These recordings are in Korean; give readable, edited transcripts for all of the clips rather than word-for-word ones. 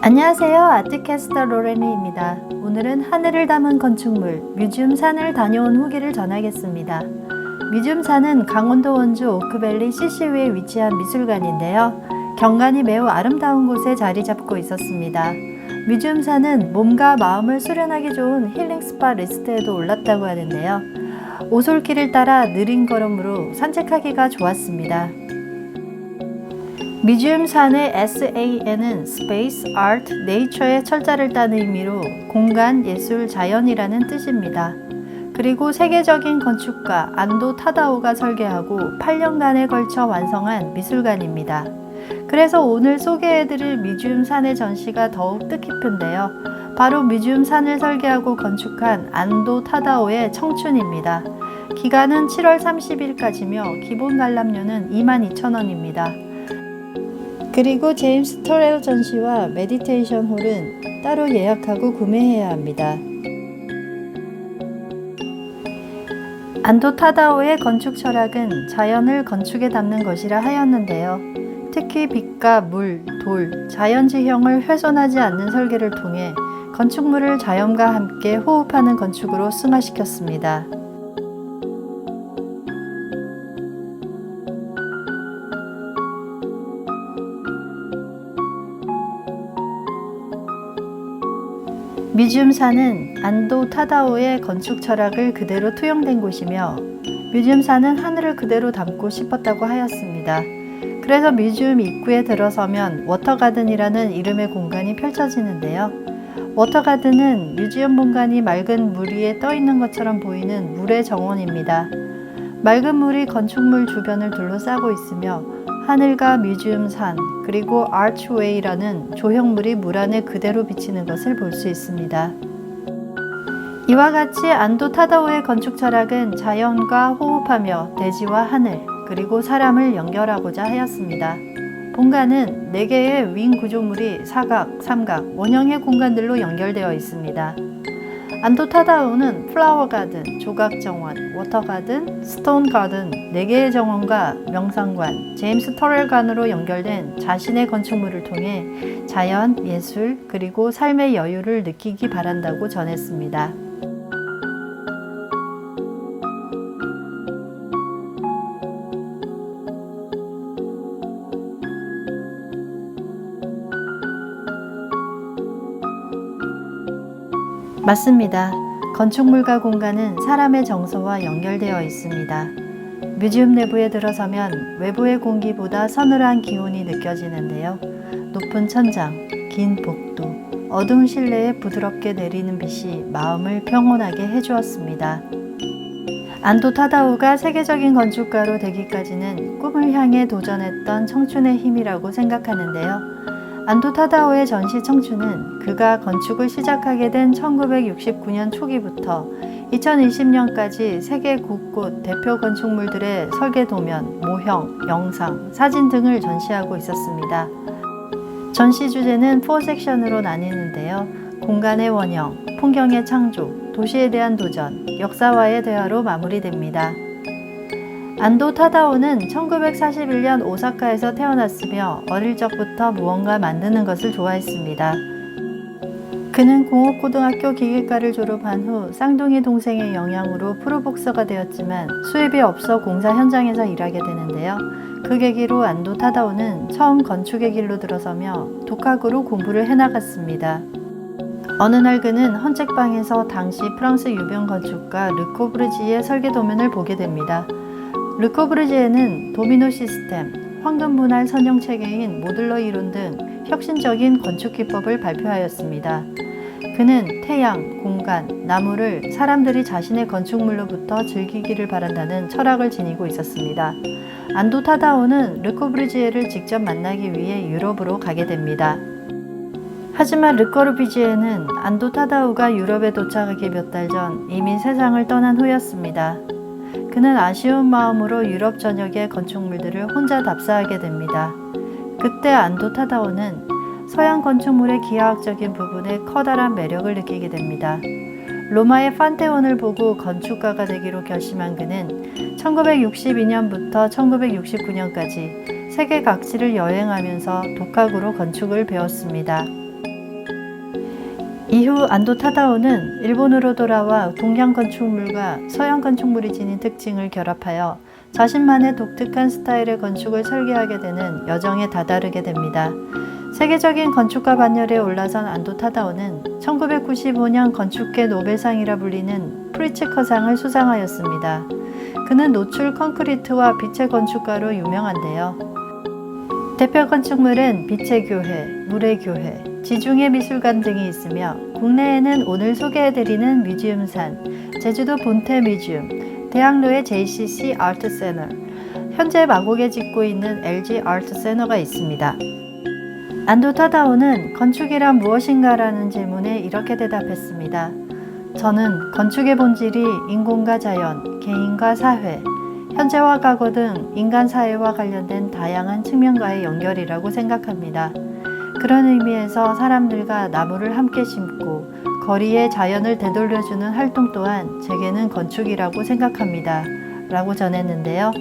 안녕하세요. 아트캐스터 로레미입니다. 오늘은 하늘을 담은 건축물 뮤지엄산을 다녀온 후기를 전하겠습니다. 뮤지엄산은 강원도 원주 오크밸리 CC위에 위치한 미술관인데요. 경관이 매우 아름다운 곳에 자리 잡고 있었습니다. 뮤지엄산은 몸과 마음을 수련하기 좋은 힐링 스파 리스트에도 올랐다고 하는데요. 오솔길을 따라 느린 걸음으로 산책하기가 좋았습니다. 뮤지엄산의 SAN은 Space, Art, Nature의 철자를 딴 의미로 공간, 예술, 자연이라는 뜻입니다. 그리고 세계적인 건축가 안도 타다오가 설계하고 8년간에 걸쳐 완성한 미술관입니다. 그래서 오늘 소개해드릴 뮤지엄산의 전시가 더욱 뜻깊은데요. 바로 뮤지엄산을 설계하고 건축한 안도 타다오의 청춘입니다. 기간은 7월 30일까지며 기본 관람료는 22,000원입니다. 그리고 제임스 터렐 전시와 메디테이션 홀은 따로 예약하고 구매해야 합니다. 안도 타다오의 건축 철학은 자연을 건축에 담는 것이라 하였는데요. 특히 빛과 물, 돌, 자연 지형을 훼손하지 않는 설계를 통해 건축물을 자연과 함께 호흡하는 건축으로 승화시켰습니다. 뮤지엄산은 안도 타다오의 건축 철학을 그대로 투영된 곳이며 뮤지엄산은 하늘을 그대로 담고 싶었다고 하였습니다. 그래서 뮤지엄 입구에 들어서면 워터가든이라는 이름의 공간이 펼쳐지는데요. 워터가든은 뮤지엄 본관이 맑은 물 위에 떠 있는 것처럼 보이는 물의 정원입니다. 맑은 물이 건축물 주변을 둘러싸고 있으며 하늘과 뮤지엄산 그리고 아치웨이라는 조형물이 물 안에 그대로 비치는 것을 볼 수 있습니다. 이와 같이 안도 타다오의 건축 철학은 자연과 호흡하며 대지와 하늘 그리고 사람을 연결하고자 하였습니다. 본관은 4개의 윙 구조물이 사각, 삼각, 원형의 공간들로 연결되어 있습니다. 안도 타다오는 플라워 가든, 조각 정원, 워터 가든, 스톤 가든 4개의 정원과 명상관, 제임스 터렐관으로 연결된 자신의 건축물을 통해 자연, 예술, 그리고 삶의 여유를 느끼기 바란다고 전했습니다. 맞습니다. 건축물과 공간은 사람의 정서와 연결되어 있습니다. 뮤지엄 내부에 들어서면 외부의 공기보다 서늘한 기온이 느껴지는데요. 높은 천장, 긴 복도, 어두운 실내에 부드럽게 내리는 빛이 마음을 평온하게 해주었습니다. 안도 타다오가 세계적인 건축가로 되기까지는 꿈을 향해 도전했던 청춘의 힘이라고 생각하는데요. 안도 타다오의 전시 청춘은 그가 건축을 시작하게 된 1969년 초기부터 2020년까지 세계 곳곳 대표 건축물들의 설계 도면, 모형, 영상, 사진 등을 전시하고 있었습니다. 전시 주제는 4섹션으로 나뉘는데요. 공간의 원형, 풍경의 창조, 도시에 대한 도전, 역사와의 대화로 마무리됩니다. 안도 타다오는 1941년 오사카에서 태어났으며 어릴 적부터 무언가 만드는 것을 좋아했습니다. 그는 공업고등학교 기계과를 졸업한 후 쌍둥이 동생의 영향으로 프로복서가 되었지만 수입이 없어 공사 현장에서 일하게 되는데요. 그 계기로 안도 타다오는 처음 건축의 길로 들어서며 독학으로 공부를 해나갔습니다. 어느 날 그는 헌책방에서 당시 프랑스 유명 건축가 르코브르지의 설계 도면을 보게 됩니다. 르코브르지에는 도미노 시스템, 황금 분할 선형 체계인 모듈러 이론 등 혁신적인 건축 기법을 발표하였습니다. 그는 태양, 공간, 나무를 사람들이 자신의 건축물로부터 즐기기를 바란다는 철학을 지니고 있었습니다. 안도 타다오는 르코브르지에를 직접 만나기 위해 유럽으로 가게 됩니다. 하지만 르코브르지에는 안도 타다오가 유럽에 도착하기 몇 달 전 이미 세상을 떠난 후였습니다. 그는 아쉬운 마음으로 유럽 전역의 건축물들을 혼자 답사하게 됩니다. 그때 안도 타다오는 서양 건축물의 기하학적인 부분에 커다란 매력을 느끼게 됩니다. 로마의 판테온을 보고 건축가가 되기로 결심한 그는 1962년부터 1969년까지 세계 각지를 여행하면서 독학으로 건축을 배웠습니다. 이후 안도 타다오는 일본으로 돌아와 동양 건축물과 서양 건축물이 지닌 특징을 결합하여 자신만의 독특한 스타일의 건축을 설계하게 되는 여정에 다다르게 됩니다. 세계적인 건축가 반열에 올라선 안도 타다오는 1995년 건축계 노벨상이라 불리는 프리츠커상을 수상하였습니다. 그는 노출 콘크리트와 빛의 건축가로 유명한데요. 대표 건축물은 빛의 교회, 물의 교회, 지중해 미술관 등이 있으며 국내에는 오늘 소개해드리는 뮤지엄산, 제주도 본태 뮤지엄, 대학로의 JCC 아트센터, 현재 마곡에 짓고 있는 LG 아트센터가 있습니다. 안도 타다오는 건축이란 무엇인가라는 질문에 이렇게 대답했습니다. 저는 건축의 본질이 인공과 자연, 개인과 사회, 현재와 과거 등 인간 사회와 관련된 다양한 측면과의 연결이라고 생각합니다. 그런 의미에서 사람들과 나무를 함께 심고 거리에 자연을 되돌려주는 활동 또한 제게는 건축이라고 생각합니다. 라고 전했는데요.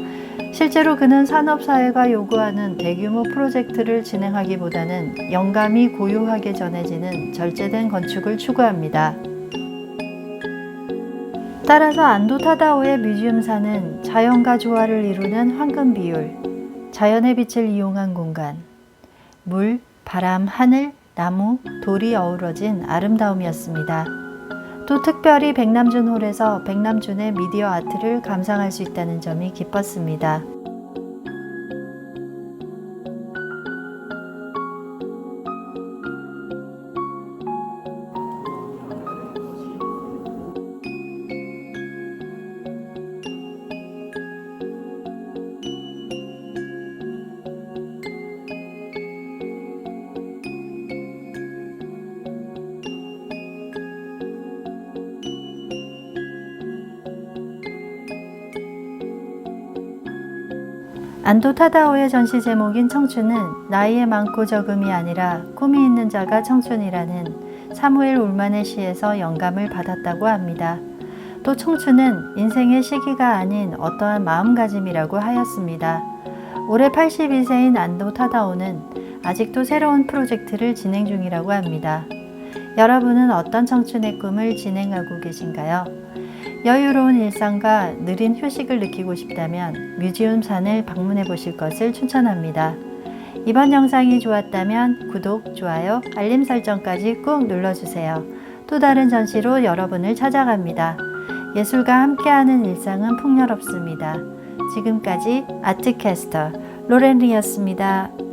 실제로 그는 산업사회가 요구하는 대규모 프로젝트를 진행하기보다는 영감이 고요하게 전해지는 절제된 건축을 추구합니다. 따라서 안도 타다오의 뮤지엄사는 자연과 조화를 이루는 황금 비율, 자연의 빛을 이용한 공간, 물, 바람, 하늘, 나무, 돌이 어우러진 아름다움이었습니다. 또 특별히 백남준 홀에서 백남준의 미디어 아트를 감상할 수 있다는 점이 기뻤습니다. 안도 타다오의 전시 제목인 청춘은 나이에 많고 적음이 아니라 꿈이 있는 자가 청춘이라는 사무엘 울만의 시에서 영감을 받았다고 합니다. 또 청춘은 인생의 시기가 아닌 어떠한 마음가짐이라고 하였습니다. 올해 82세인 안도 타다오는 아직도 새로운 프로젝트를 진행 중이라고 합니다. 여러분은 어떤 청춘의 꿈을 진행하고 계신가요? 여유로운 일상과 느린 휴식을 느끼고 싶다면 뮤지엄산을 방문해 보실 것을 추천합니다. 이번 영상이 좋았다면 구독, 좋아요, 알림 설정까지 꾹 눌러주세요. 또 다른 전시로 여러분을 찾아갑니다. 예술과 함께하는 일상은 풍요롭습니다. 지금까지 아트캐스터 로렌리였습니다.